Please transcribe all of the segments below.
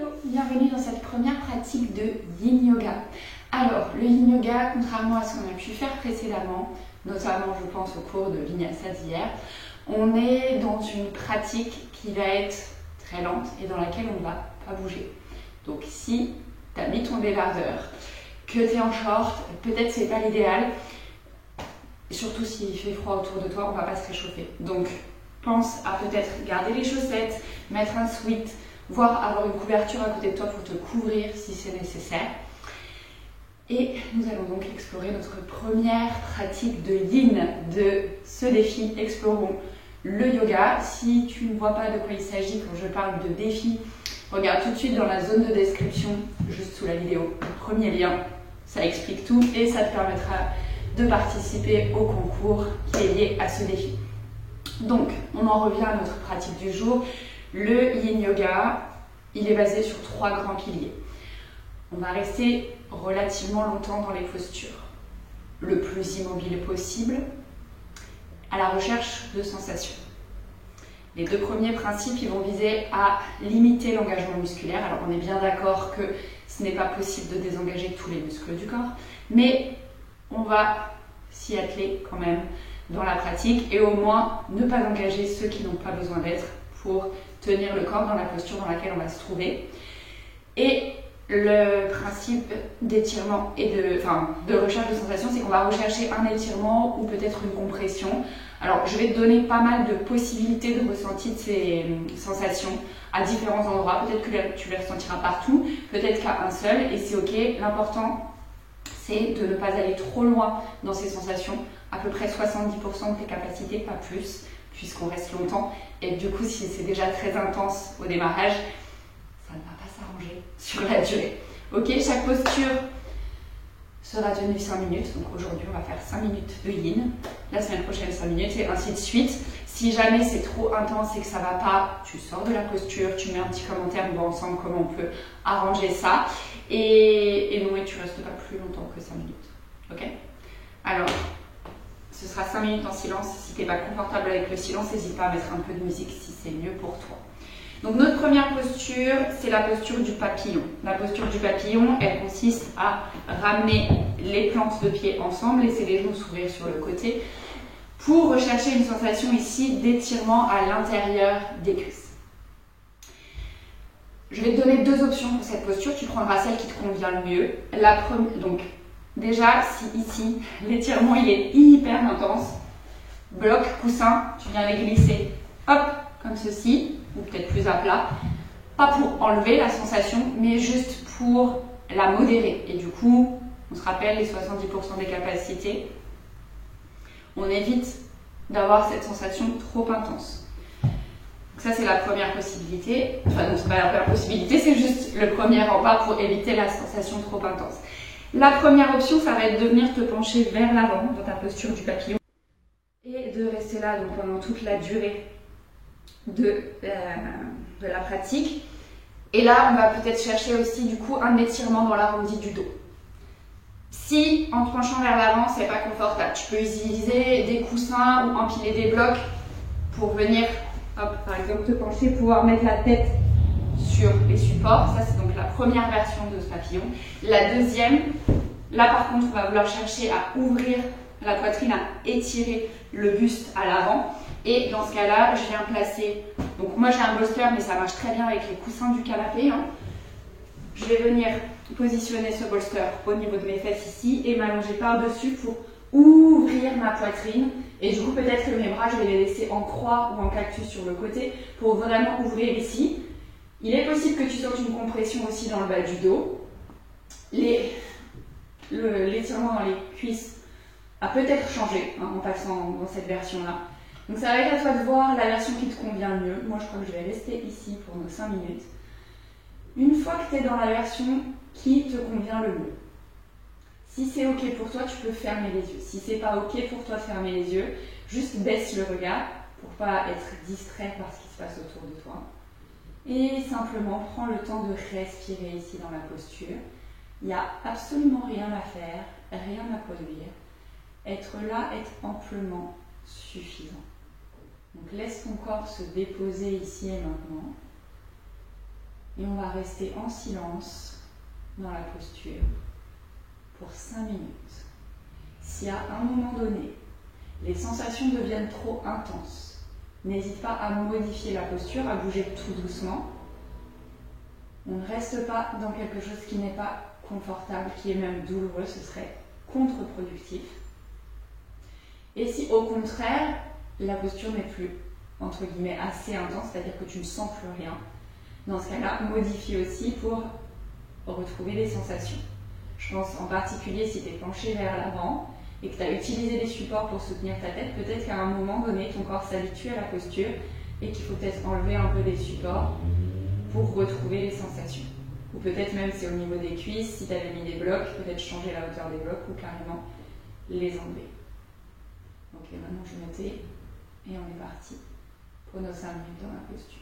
Hello, bienvenue dans cette première pratique de Yin Yoga. Alors, le Yin Yoga, contrairement à ce qu'on a pu faire précédemment, notamment je pense au cours de Vinyasa d'hier, on est dans une pratique qui va être très lente et dans laquelle on ne va pas bouger. Donc si tu as mis ton débardeur, que tu es en short, peut-être c'est pas l'idéal, surtout s'il fait froid autour de toi, on ne va pas se réchauffer. Donc pense à peut-être garder les chaussettes, mettre un sweat, voire avoir une couverture à côté de toi pour te couvrir si c'est nécessaire. Et nous allons donc explorer notre première pratique de Yin de ce défi. Explorons le yoga. Si tu ne vois pas de quoi il s'agit quand je parle de défi, regarde tout de suite dans la zone de description, juste sous la vidéo, le premier lien. Ça explique tout et ça te permettra de participer au concours qui est lié à ce défi. Donc, on en revient à notre pratique du jour. Le Yin Yoga, il est basé sur 3 grands piliers. On va rester relativement longtemps dans les postures, le plus immobile possible, à la recherche de sensations. Les 2 premiers principes, ils vont viser à limiter l'engagement musculaire. Alors, on est bien d'accord que ce n'est pas possible de désengager tous les muscles du corps, mais on va s'y atteler quand même dans la pratique et au moins ne pas engager ceux qui n'ont pas besoin d'être pour tenir le corps dans la posture dans laquelle on va se trouver. Et le principe d'étirement et de recherche de sensations, c'est qu'on va rechercher un étirement ou peut-être une compression. Alors, je vais te donner pas mal de possibilités de ressenti de ces sensations à différents endroits. Peut-être que tu les ressentiras partout, peut-être qu'à un seul, et c'est ok. L'important, c'est de ne pas aller trop loin dans ces sensations, à peu près 70% de tes capacités, pas plus, puisqu'on reste longtemps. Et du coup, si c'est déjà très intense au démarrage, ça ne va pas s'arranger sur la durée. Ok, chaque posture sera tenue 5 minutes. Donc aujourd'hui, on va faire 5 minutes de Yin. La semaine prochaine, 5 minutes et ainsi de suite. Si jamais c'est trop intense et que ça ne va pas, tu sors de la posture, tu mets un petit commentaire, on voit ensemble comment on peut arranger ça. Et non, et tu restes pas plus longtemps que 5 minutes. Ok? Alors, ce sera 5 minutes en silence. Si tu n'es pas confortable avec le silence, n'hésite pas à mettre un peu de musique si c'est mieux pour toi. Donc notre première posture, c'est la posture du papillon. La posture du papillon, elle consiste à ramener les plantes de pied ensemble, laisser les genoux s'ouvrir sur le côté pour rechercher une sensation ici d'étirement à l'intérieur des cuisses. Je vais te donner 2 options pour cette posture, tu prendras celle qui te convient le mieux. La première, donc déjà, si ici, l'étirement il est hyper intense, bloc, coussin, tu viens les glisser, hop, comme ceci, ou peut-être plus à plat, pas pour enlever la sensation, mais juste pour la modérer. Et du coup, on se rappelle les 70% des capacités, on évite d'avoir cette sensation trop intense. Donc ça, c'est la première possibilité. Enfin, non, c'est pas la première possibilité, c'est juste le premier rempart pour éviter la sensation trop intense. La première option, ça va être de venir te pencher vers l'avant dans ta posture du papillon et de rester là donc, pendant toute la durée de la pratique. Et là, on va peut-être chercher aussi du coup un étirement dans l'arrondi du dos. Si en te penchant vers l'avant, c'est pas confortable, tu peux utiliser des coussins ou empiler des blocs pour venir, hop, par exemple, te pencher, pouvoir mettre la tête sur les supports. Ça, c'est donc la première version de ce papillon. La deuxième, là par contre, on va vouloir chercher à ouvrir la poitrine, à étirer le buste à l'avant. Et dans ce cas-là, je viens placer, donc moi j'ai un bolster, mais ça marche très bien avec les coussins du canapé. Hein. Je vais venir positionner ce bolster au niveau de mes fesses ici et m'allonger par-dessus pour ouvrir ma poitrine. Et du coup, peut-être que mes bras, je vais les laisser en croix ou en cactus sur le côté pour vraiment ouvrir ici. Il est possible que tu sentes une compression aussi dans le bas du dos. L'étirement dans les cuisses a peut-être changé hein, en passant dans cette version-là. Donc ça va être à toi de voir la version qui te convient le mieux. Moi, je crois que je vais rester ici pour nos 5 minutes. Une fois que tu es dans la version qui te convient le mieux, si c'est ok pour toi, tu peux fermer les yeux. Si c'est pas ok pour toi de fermer les yeux, juste baisse le regard pour pas être distrait par ce qui se passe autour de toi. Et simplement, prends le temps de respirer ici dans la posture. Il n'y a absolument rien à faire, rien à produire. Être là est amplement suffisant. Donc laisse ton corps se déposer ici et maintenant. Et on va rester en silence dans la posture pour 5 minutes. Si à un moment donné, les sensations deviennent trop intenses, n'hésite pas à modifier la posture, à bouger tout doucement. On ne reste pas dans quelque chose qui n'est pas confortable, qui est même douloureux, ce serait contre-productif. Et si au contraire, la posture n'est plus, entre guillemets, assez intense, c'est-à-dire que tu ne sens plus rien, dans ce cas-là, modifie aussi pour retrouver des sensations. Je pense en particulier si tu es penché vers l'avant et que tu as utilisé des supports pour soutenir ta tête, peut-être qu'à un moment donné, ton corps s'habitue à la posture et qu'il faut peut-être enlever un peu des supports pour retrouver les sensations. Ou peut-être même c'est au niveau des cuisses, si tu avais mis des blocs, peut-être changer la hauteur des blocs ou carrément les enlever. Ok, maintenant je me tais et on est parti pour nos 5 minutes dans la posture.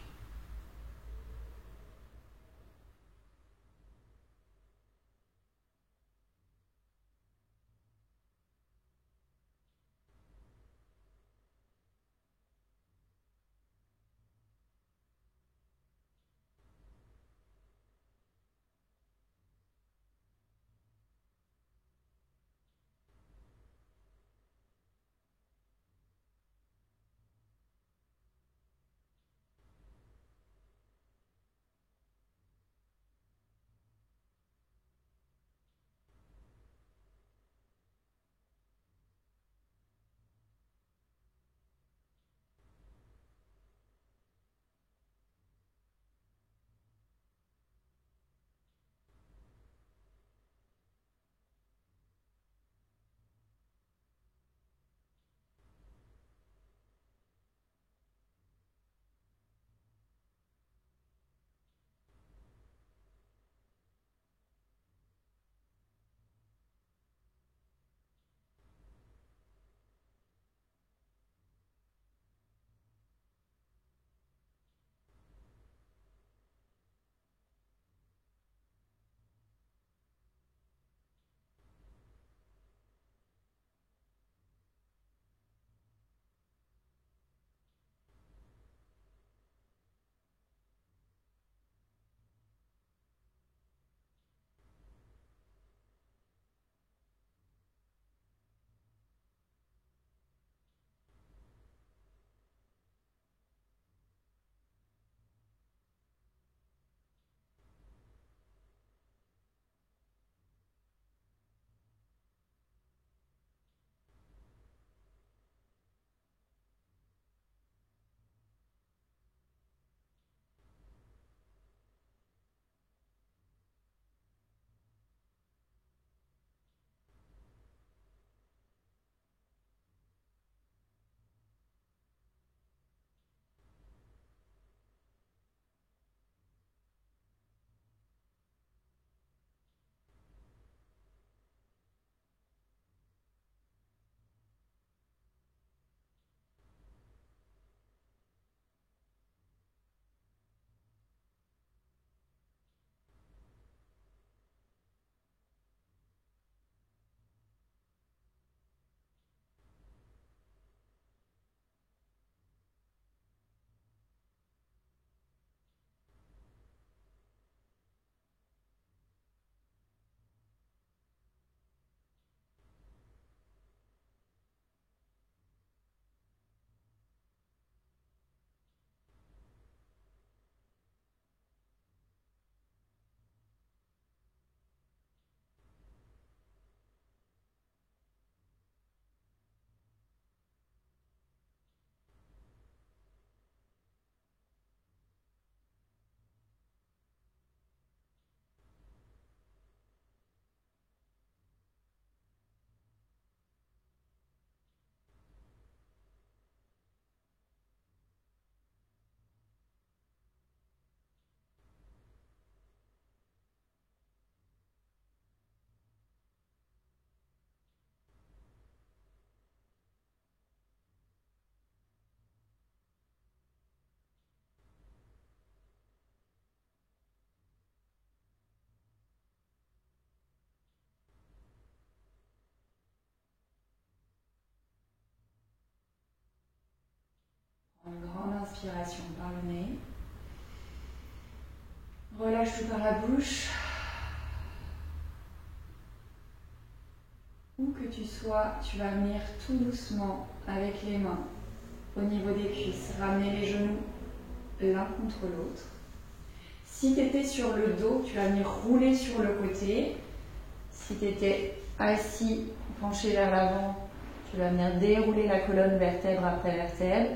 Une grande inspiration par le nez. Relâche tout par la bouche. Où que tu sois, tu vas venir tout doucement avec les mains au niveau des cuisses, ramener les genoux l'un contre l'autre. Si tu étais sur le dos, tu vas venir rouler sur le côté. Si tu étais assis, penché vers l'avant, tu vas venir dérouler la colonne vertèbre après vertèbre.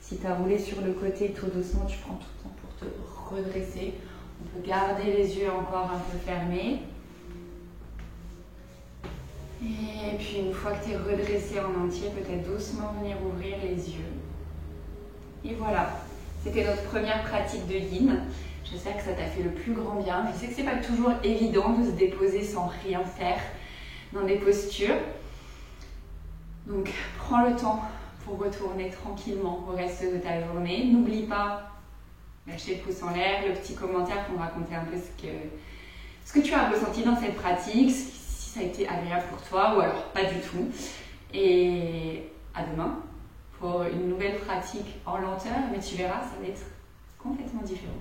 Si tu as roulé sur le côté, tout doucement, tu prends tout le temps pour te redresser. On peut garder les yeux encore un peu fermés. Et puis une fois que tu es redressé en entier, peut-être doucement venir ouvrir les yeux. Et voilà, c'était notre première pratique de yin. J'espère que ça t'a fait le plus grand bien. Je sais que c'est pas toujours évident de se déposer sans rien faire dans des postures. Donc prends le temps pour retourner tranquillement au reste de ta journée. N'oublie pas lâcher le pouce en l'air, le petit commentaire pour me raconter un peu ce que tu as ressenti dans cette pratique, si ça a été agréable pour toi ou alors pas du tout. Et à demain pour une nouvelle pratique en lenteur, mais tu verras, ça va être complètement différent.